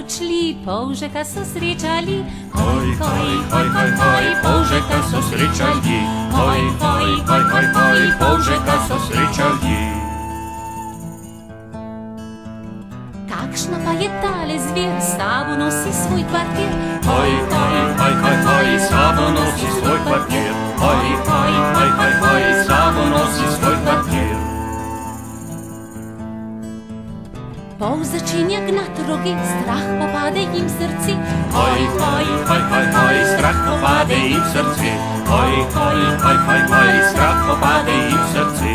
odšli, polžeka so srečali. Hoj, hoj, hoj, hoj, hoj, polžeka so srečali. Hoj, hoj, hoj, hoj, hoj, polžeka so srečali. Kakšna pa je tale zver, s sabo nosi svoj kvartir. Hoj, hoj, hoj, hoj, hoj, s sabo nosi svoj kvartir. Hoj, hoj, hoj, hoj, hoj, s sabo nosi svoj kvartir. Pol začenja gnat rogi, strah popade jim v srci. Hoj, hoj, hoj, hoj, hoj, strah popade jim v srci. Hoj, hoj, hoj, hoj, hoj, strah popade jim v srci.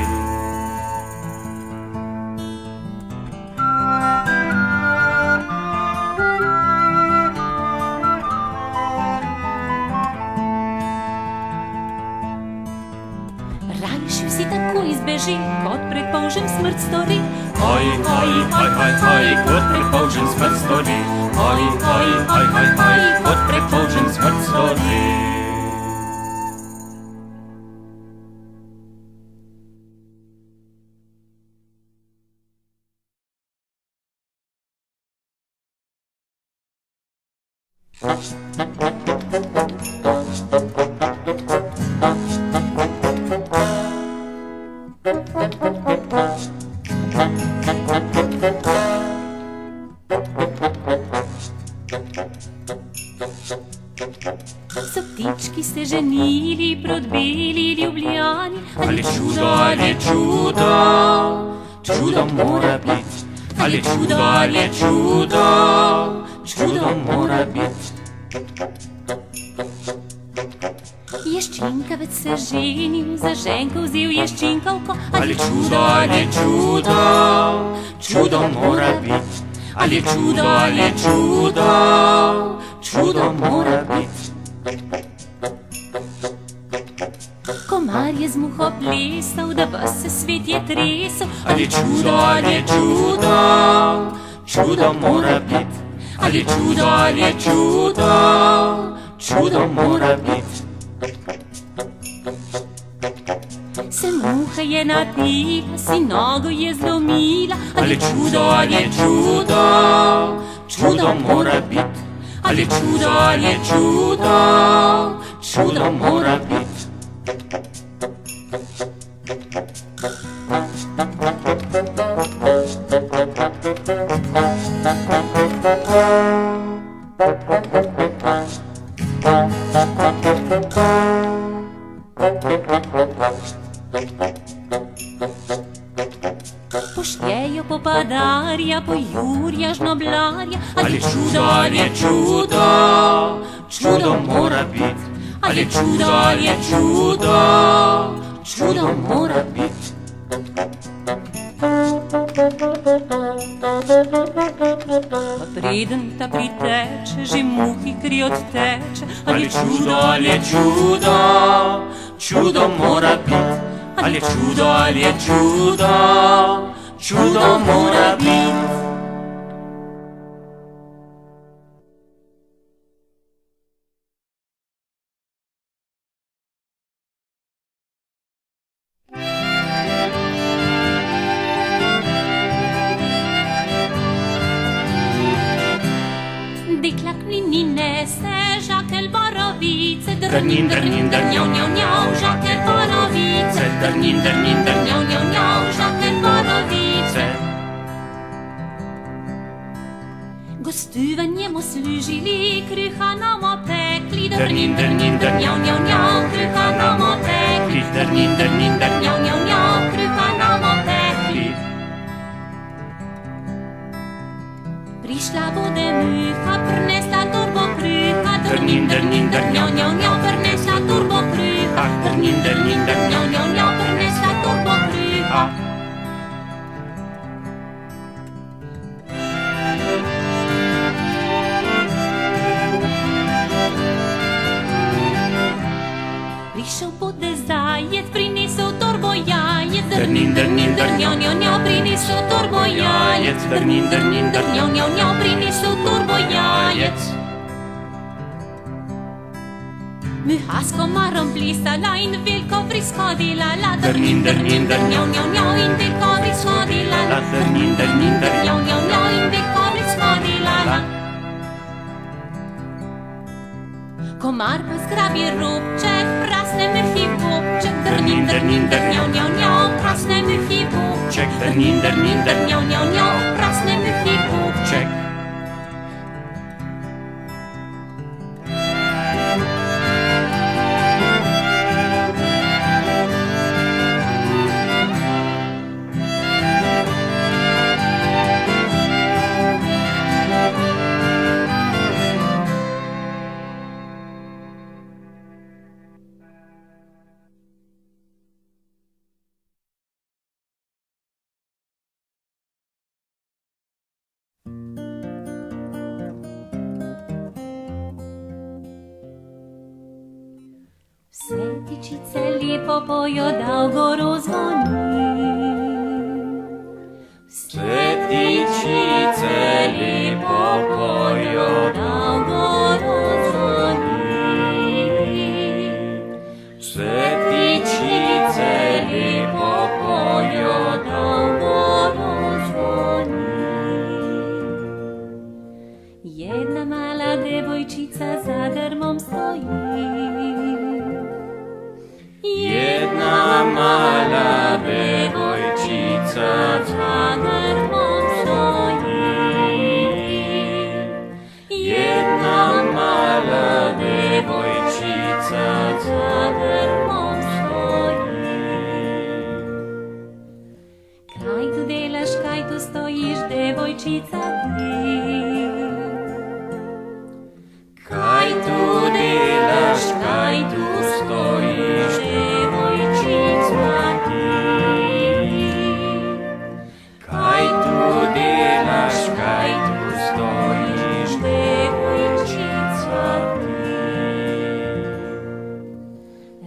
Rajši vsi takoj izbeži, kot pred polžem smrt stori. Hoj, hoj, hoj, hoj, hoj, kot pred polžem smrt stori. Hoj, hoj, hoj, hoj, hoj, kot pred polžem smrt stori. So ptički se ženili proti beli Ljubljani. Ali čudo, čudo mora biti. Ali čudo, čudo mora biti. Ješčinkavec se ženil, za ženko vzel ješčinkavko. Ali čudo, čudo mora biti. Ali čudo, čudo mora biti. Komar je z muho plesal, da pa se svet je tresel. Ali čudo, čudo mora biti. Ali čudo, čudo mora biti. Se muha je napila, si nogo je zlomila. Ali čudo, čudo mora biti. Ali čudo, čudo mora biti. Pošljejo popadarja, po Jurja žnoblarja. Ali čudo, čudo mora biti. Ali čudo, čudo mora biti. Pa preden ta priteče, že muhi kri odteče. Ali čudo, čudo mora biti. Ali čudo, čudo mora biti. Dekla k mlini nese žakelj borovice. Drnin, drnin, drnjav, Njav, njav, žakelj borovice. drnin, drnin, drnjav, Njav, njav, njav, žakelj borovice. Gostuvanje mu služili, kruha nam opekli. Drnin, drnin, drnjav, Njav, njav, njav, kruha nam opekli. drnin, drnin, drnjav, Njav, njav, njav, kruha nam opekli. Prišla bude muha, prinesla torbo kruha. Drnin, drnin, drnjav, Njav, njav, njav, prinesla torbo kruha. drnin, drnin, drnjav, Njav, njav, njav, prinesla torbo kruha. Prišel bude zajec, prinesel torbo jajec. Drnin, drnin, drnjav, Njav, njav, njav, prinesel torbo jajec. drnin, drnin, drnjav, Njav, njav, njav, prinesel torbo jajec. Muha s komarom plesala in veliko vrisko delala. Drnin, drnin, drnjav, Njav, njav, njav, in veliko vrisko delala. drnin, drnin, drnjav, Njav, njav, njav, in veliko vrisko delala. Komar pa zgrabi rubček, prasne mrhi bubček, drnin, drnin, drnjav, njav, njav, prasne mrhi bubček, drnin, drnin, drnjav, njav, njav, prasne mrhi bubček. Svetičice lepo pojo, dolgo rozvoni. Svetičice lepo pojo, Dolgo rozvoni. Svetičice lepo pojo, Dolgo rozvoni. Jedna mala devojčica za grmom stoji. Jedna mala devojčica za grmom stoji. Jedna mala devojčica Za grmom stoji. Kaj tu delaš, kaj tu stojiš, devojčica ti? Kaj tu delaš, kaj tu stojiš, devojčica ti? Kaj tu delaš, kaj tu stojiš, devojčica ti?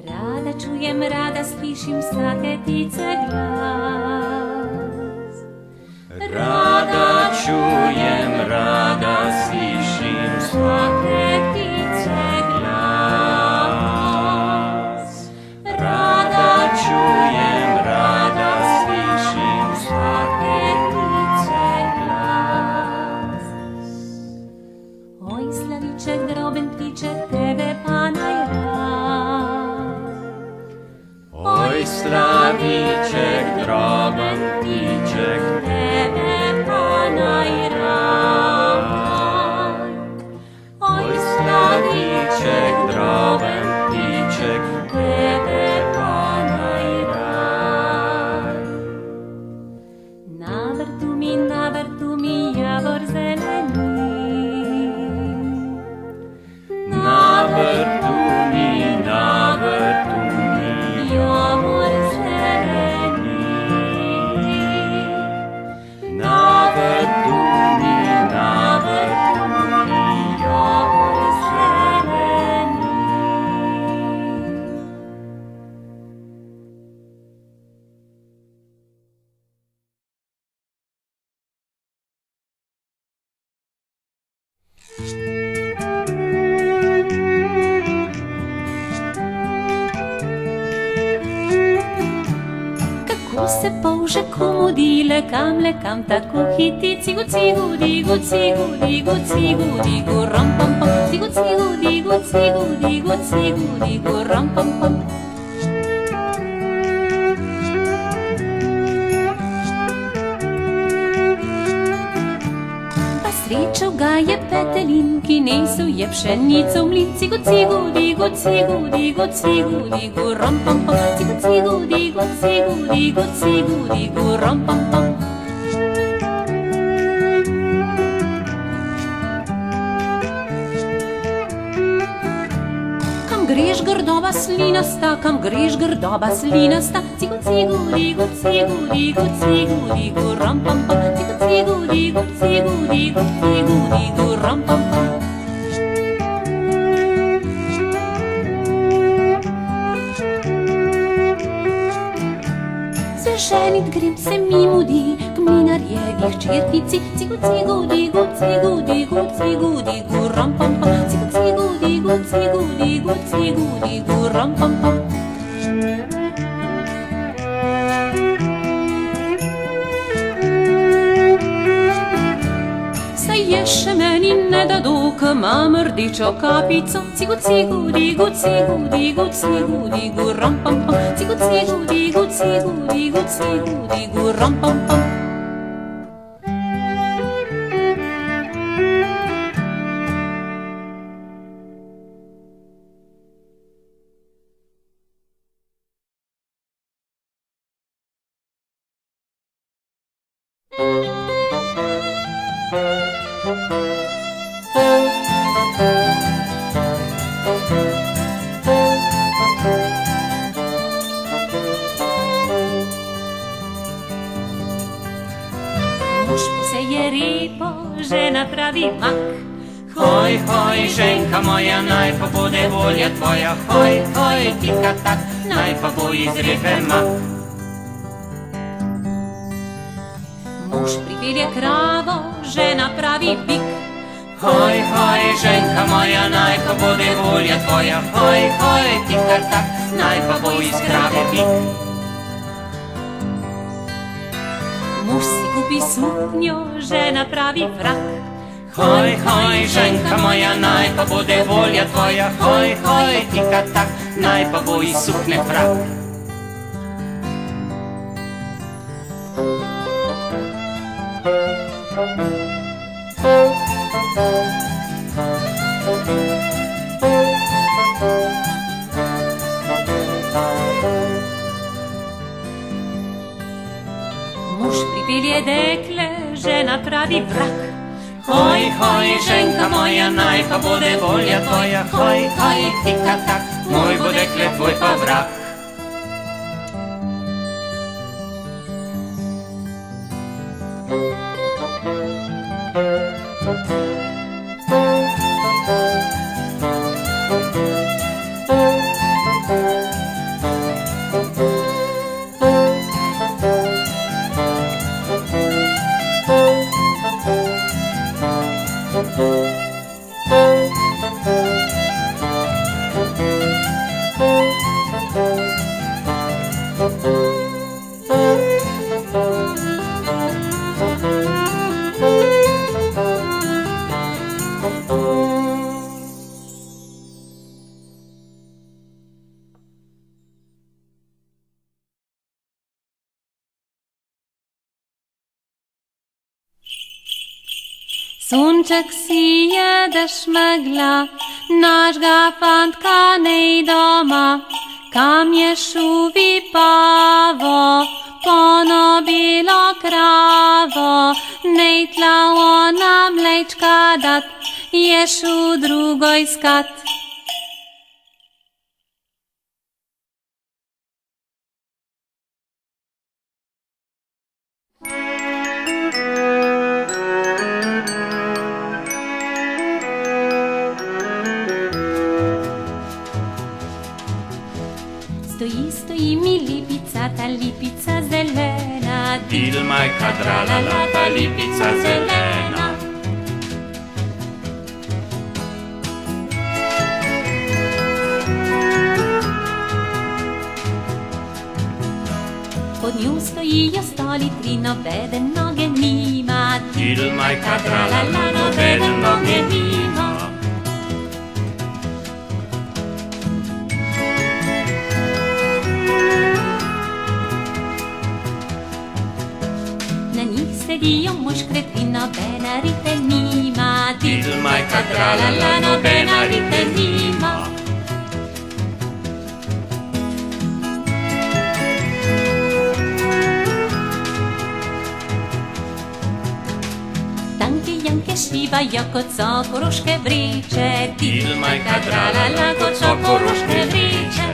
Rada čujem, rada slišim vsake ptice glas. Rada čujem, rada slišim vsake ptice glas. Rada čujem, rada slišim vsake ptice glas. Oj, slaviček, droben ptiček, tebe pa najrad. Oj, slaviček, droben ptiček, Tebe pa najrad. oj, slaviček, droben ptiček, tebe pa najrad. Na vrtu mi javor zeleni. Na vrtu mi javor zeleni. na vrtu mi javor zeleni. Kako se polže komodile, kam tako hiti, cigu, cigu, digu, cigu, digu, cigu, digu, ram, pam, pam, cigu, cigu, digu, cigu, digu, cigu, digu, ram, pam, pam. Pa srečal ga je petelin, ki nesel je pšenico v mlin, cigu, cigu, digu, cigu, digu, cigu, digu, ram, pam, pam, cigu, cigu, digu, cigu, digu, cigu, digu, ram, pam, pam. Kam greš, grdoba slinasta, kam greš, grdoba slinasta, cigu, cigu, digu, cigu, digu, cigu, digu, ram, pam, pam, cigu, cigu, digu, cigu, digu, cigu, digu, ram, pam, pam. Ženit grem se mi mudi k mlinarjevi hčerkici, cigu, cigu, digu, cigu, digu, cigu, digu, ram, pam, pam, cigu, cigu, digu, cigu, digu, cigu, digu, ram, pam, pam. jeszcze meni ne dadu, că m-am rdicio capico. Cigu, cigu, digu, cigu, digu, cigu, digu, ram, pam, pam. Cigu, cigu, digu, cigu, digu, cigu, digu, ram, pam, pam. Muž poseje rybo, žena pravi mak. Hoj, hoj, ženka moja, naj pa bude volja tvoja. Hoj, hoj, tika tak, naj pa bo iz ribe mak. Muž pripelje kravo, žena pravi bik. Hoj, hoj, ženka moja, naj pa bude volja tvoja. Hoj, hoj, tika tak, naj pa bo iz krave bik. Muž si kupi suknjo, žena pravi frak. Hoj, hoj, ženka moja, naj pa bude volja tvoja. Hoj, hoj, tika tak, naj pa bo iz sukne frak. Muž pripelje dekle, žena pravi vrak. Hoj, hoj, ženka moja, naj pa bude volja tvoja. Hoj, hoj, tika tak, moj bo dekle, tvoj pa vrak. Sunček sije dešmegla, našega fantka nej doma, kam je šuvi pavo, ponobilo kravo, nej tla ona mlečka dat, ješu drugo iskat. Stoi mi lipica, ta lipica zelena. Dil majka dralala, ta lipica zelena. Pod nju stojijo stoli tri, nobeden noge nima. Dil majka dralala, nobeden noge nima. Sedijo muškre tri, nobena rite nima. Dil majka dralala, nobena rite nima. Tanke janke šivajo kot so koroške vriče. Dil majka dralala, kot so koroške vriče.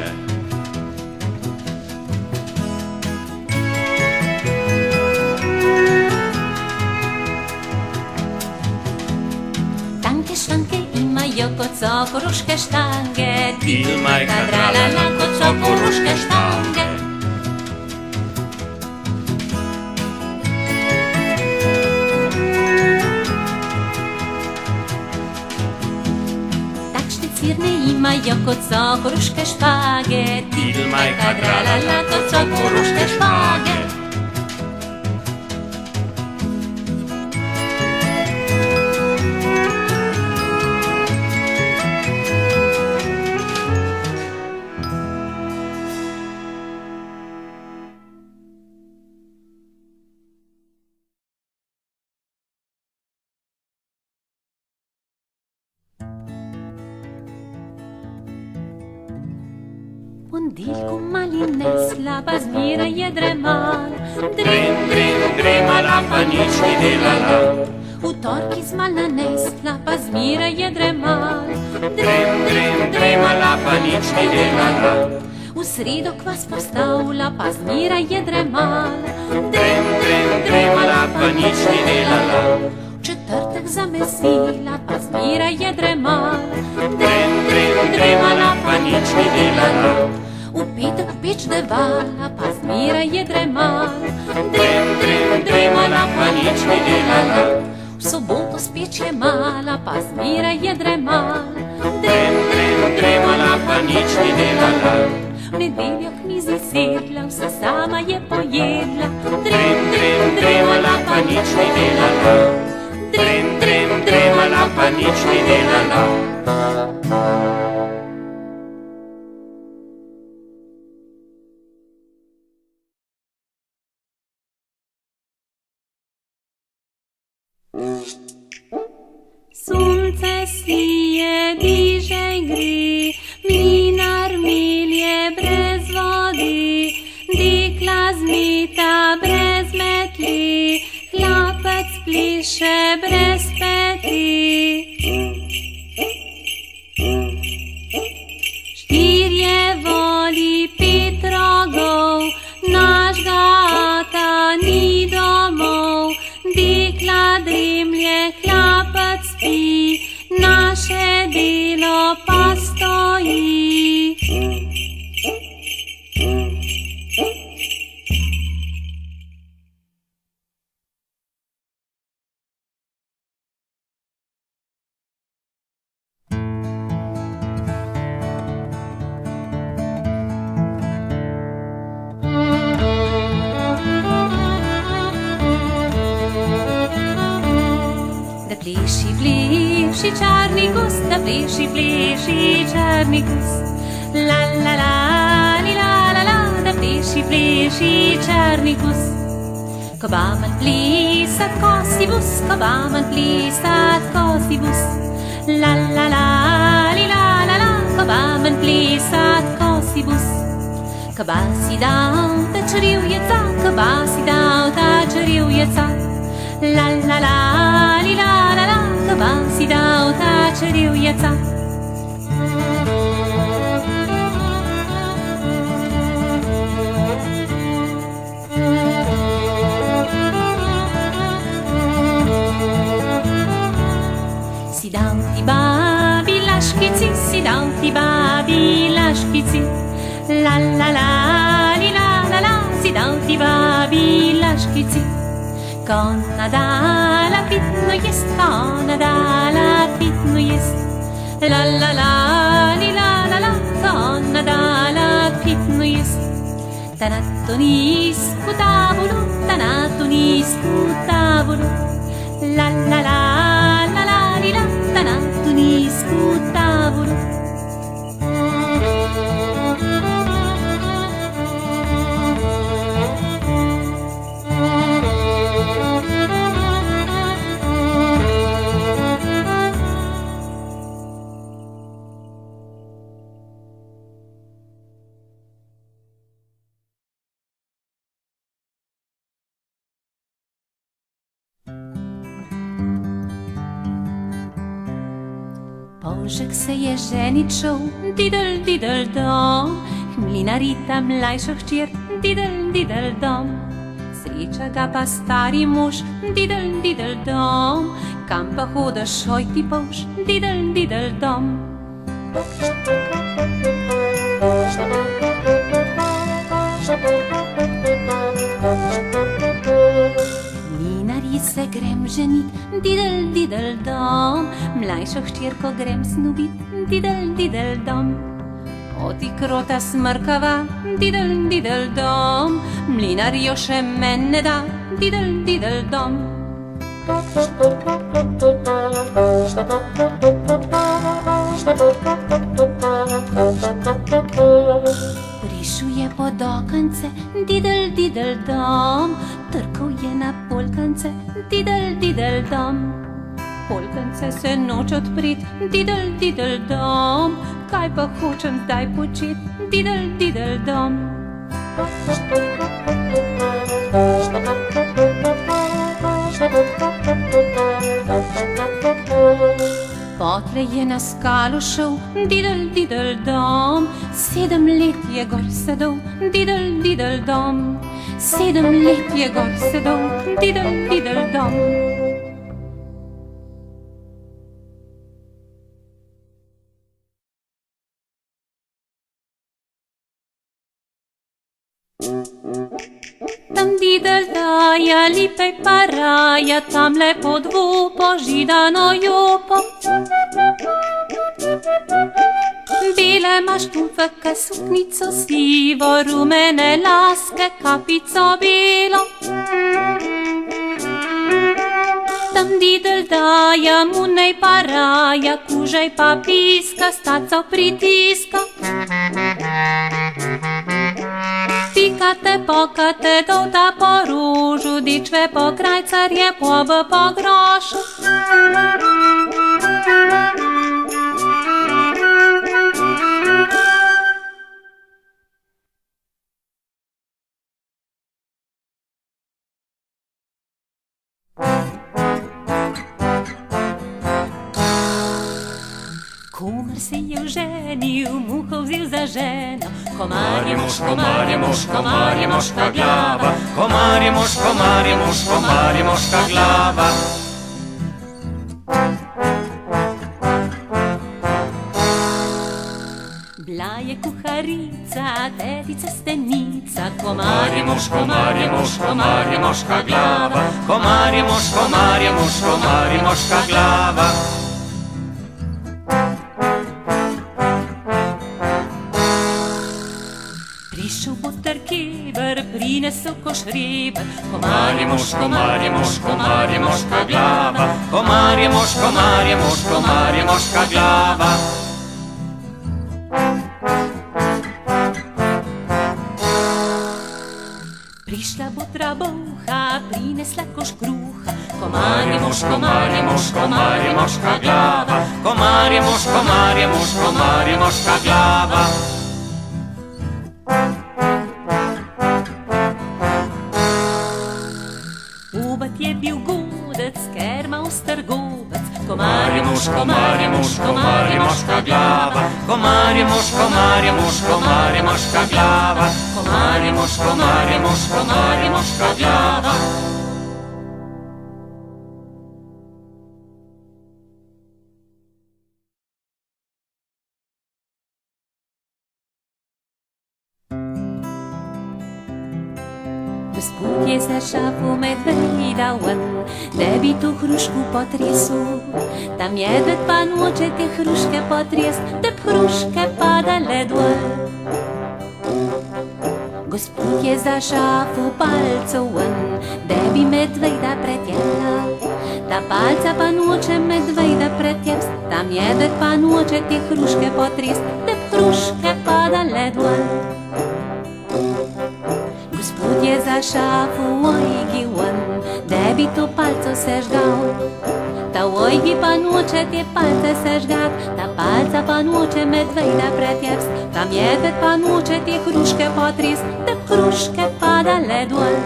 Štanke imajo kot so koroške štange. Dil majka dralala, kot so koroške štange. Takšne cirne imajo kot so koroške špage. Dil majka dralala, kot so koroške špage. ponedeljku mali nesla, pa zmeraj je dremala. Dremala, pa nič ni delala. V torki zmalna nesla, pa zmeraj je dremala. Dremala, pa nič ni delala. V sredo kvas postavila, pa zmeraj je dremala. Dremala, pa nič ni delala. V četrtek zamesila, pa zmeraj je dremala. Dremala, pa nič ni delala. V petek peč devala, pa zmeraj je dremala. Dremala, pa nič ni delala. V soboto spet je mala, pa zmeraj je dremala. Dremala, pa nič ni delala. V nedeljo k mizi sedla, vse sama je pojedla. Dremala, pa nič ni delala. Dremala, pa nič ni delala. Sonce sije, diže gre, mlinar melje brez vode, dekla zmeta brez metli, hlapec pleše brez peti. Štirje voli, 5 rogov, našega ata ni domov, dekla dremlje, hlapec spi, naše delo pa stoji. Pleši, čarni gus, da pleši, čarni gus. La la la, li la la la, da pleši, čarni gus. Ko ba man plesat kosi bus, ko ba man plesat kosi bus. La la la, li la la la, ko ba man plesat kosi bus. Ko ba si dal ta črivjeca, ko ba si dal ta črivjeca. La la la, li la la la, ko ba si dal ta črivjeca. Si dal ti babi laškici, si dal ti babi laškici. La la la, li la la la, si dal ti babi laškici. Ona dala pitno jest, ona dala pitno jest. La la la, li la la la, ona dala pitno jest. Tanato nisku tavolo, tanato nisku tavolo. La la la, la la li la, tanato nisku tavolo. Polžek se je ženit šel, didel, didel dom, mlinarita mlajša hčer, didel, didel dom. Sreča ga pa stari mož, didel, didel dom, kam pa hodaš, oj ti polž, didel, didel dom. Mlinari se grem ženit, didel, didel dom, mlajšo hčerko grem snubit, didel, didel dom. Oti krota smrkava, didel, didel dom, mlinar jo še men ne da, didel, didel dom. Prišel je pod okence, didel, didel dom, trkal je na polkance, didel, didel dom. Polkance se noč odprit, didel, didel dom, kaj pa hočem zdaj počet, didel, didel dom. Potle je na skalo šel, didel, didel dom, 7 let je gor sedel, didel, didel dom, 7 let je gor sedel, didel, didel dom. Tam didel daja, lipej paraja, tamle pod vupo židano jopo. Bele maštufeke, suknico sivo, rumene laske, kapico belo. Tam didel daja, munej paraja, kužej pa piska, staco pritiska. Pikate, pokate, govta po ružu, dičve po krajcarje, pobe po grošu. Kumar se je vženil, muho vzel za ženo. Komar je mož, komar je mož, komar je moška glava. Komar je mož, komar je mož, komar je moška glava. Bila je kuharica, tetica stenica. Komar je mož, komar je mož, komar je moška glava. Komar je mož, komar je mož, komar je moška glava. Prišel bo trkever, prinesel koš reber. Komar je mož, komar je mož, komar je moška glava. Komar je mož, komar je mož, komar je moška glava. Prišla bo trabouha, prinesla koš kruha. Komar je mož, komar je mož, komar je moška glava. Komar je mož, komar je mož, komar je moška glava. Ubat je bil godec, ker ma ostar gobec. Komar je mož, komar je mož, komar je moška glava. Komar je mož, komar je mož, komar je moška glava. Komar je mož, komar je mož, komar je moška glava. Gospod je zašapal medveda ven, da bi tu hrušku potresel. Ta medved pa noče te hruške potres, da bi hruške padale dol. Gospod je zašapal palcev ven, da bi medveda pretjela. Ta palca pa noče medveda pretjevst, ta medved pa noče te hruške potres, da bi hruške padale dol. Gospod je zašapal ojgi ven, da bi to palco sežgal. Ta ojgi pa noče te palce sežgat, ta palca pa noče medveda pretjevst, ta medved pa noče te hruške potres, da bi hruške padale dol.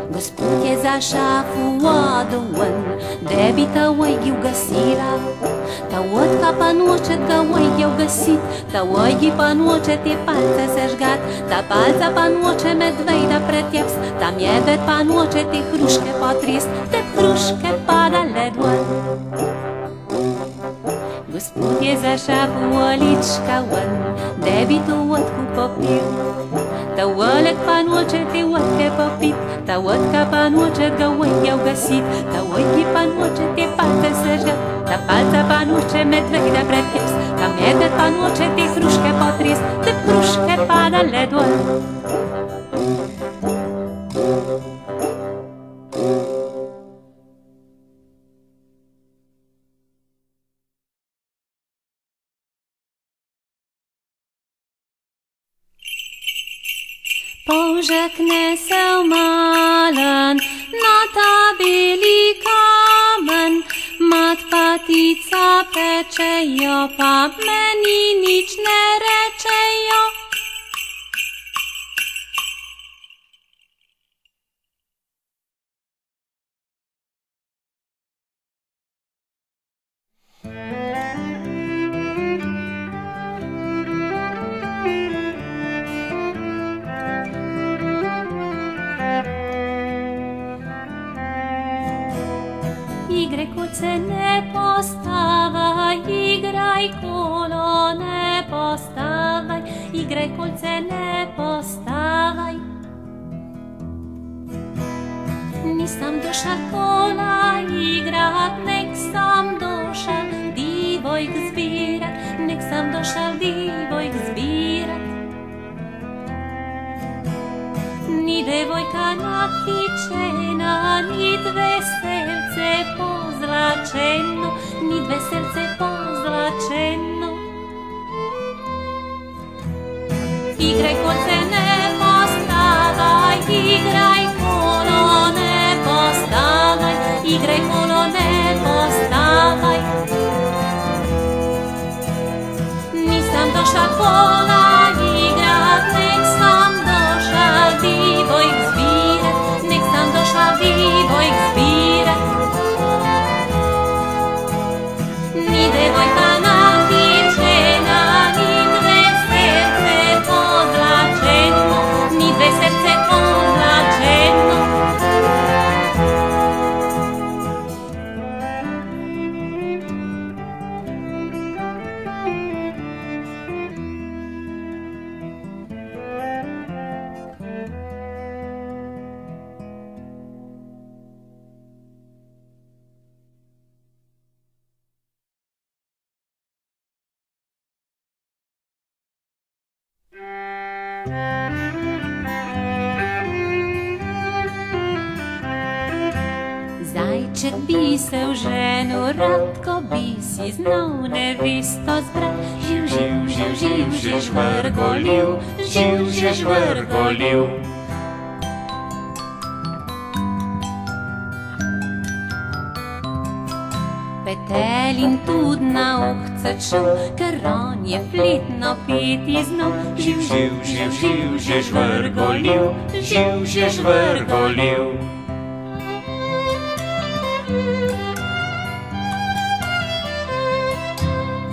Gospod je zašapal vodo ven, da bi ta ojgi ugasila. Ta vodka pa noče ga ojge ugasit, ta ojgi pa noče te palce sežgat, ta palca pa noče medveda pretjevst, ta medved pa noče te hruške potrest, da bi hruške padale dol. Gospod je zašapal olička ven, da bi to vodku popil. Ta oljek pa noče te vodke popit, ta vodka pa noče ga ojge ugasit, ta ojgi pa noče te palce sežgat, ta palca pa noče medveda pretjevst, ta medved pa noče te hruške potrest, da bi hruške padale dol. Polžek nesel malen na ta beli kamen, mat patica tečejo, pa meni nič ne rečejo. Igre kolce ne postavaj, igraj kolo ne postavaj, igraj kolce ne postavaj. Nisam došla kola igrat, nek sam došla divojk zbirat, nek sam došla divojk zbirat. Ni devojka nakičena, ni veselce pozlačeno, ni veselce pozlačeno. Igraj kolce ne postavaj, igraj kolo ne postavaj, igraj kolo ne postavaj. Nisam došla kola igrat, nek sam došla divojk zbirat, nek sam došla divojk zbirat. Ni devojka nakičena, ni veselce pozlačeno, ni veselce pozlačeno. Zajček bi se vženil rad, ko bi si znal nevisto zbrat. Živ, živ, živ, živ, že žvrgolil, živ, že žvrgolil. Petelin tudi na ohce čul, ker on je fletno peti znal. Živ, živ, živ, živ, že žvrgolil, živ, že žvrgolil.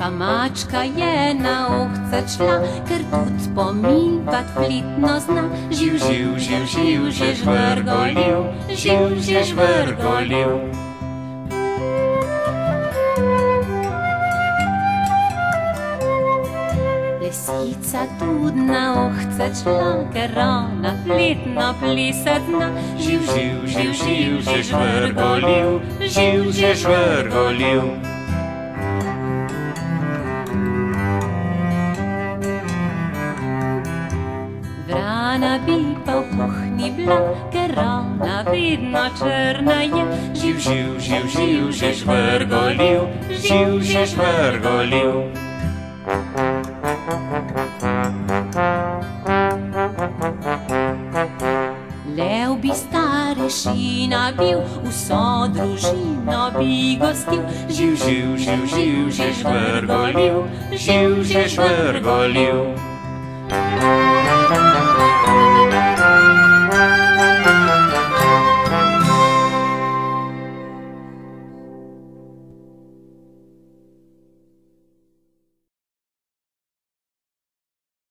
Pa mačka je na ohce šla, ker tudi pomivat fletno zna. Živ, živ, živ, živ, že žvrgolil, živ, že žvrgolil. Lisica tudi na ohce šla, ker ona fletno plesat zna. Živ, živ, živ, živ, že žvrgolil, živ, že žvrgolil. Vrana bi pa v kuhni bila, ker ona vedno črna je. Živ, živ, živ, živ, že žvrgolil, živ, že žvrgolil. Lev bi starešina bil, vso družino bi gostil. Živ, živ, živ, živ, že žvrgolil, živ, že žvrgolil.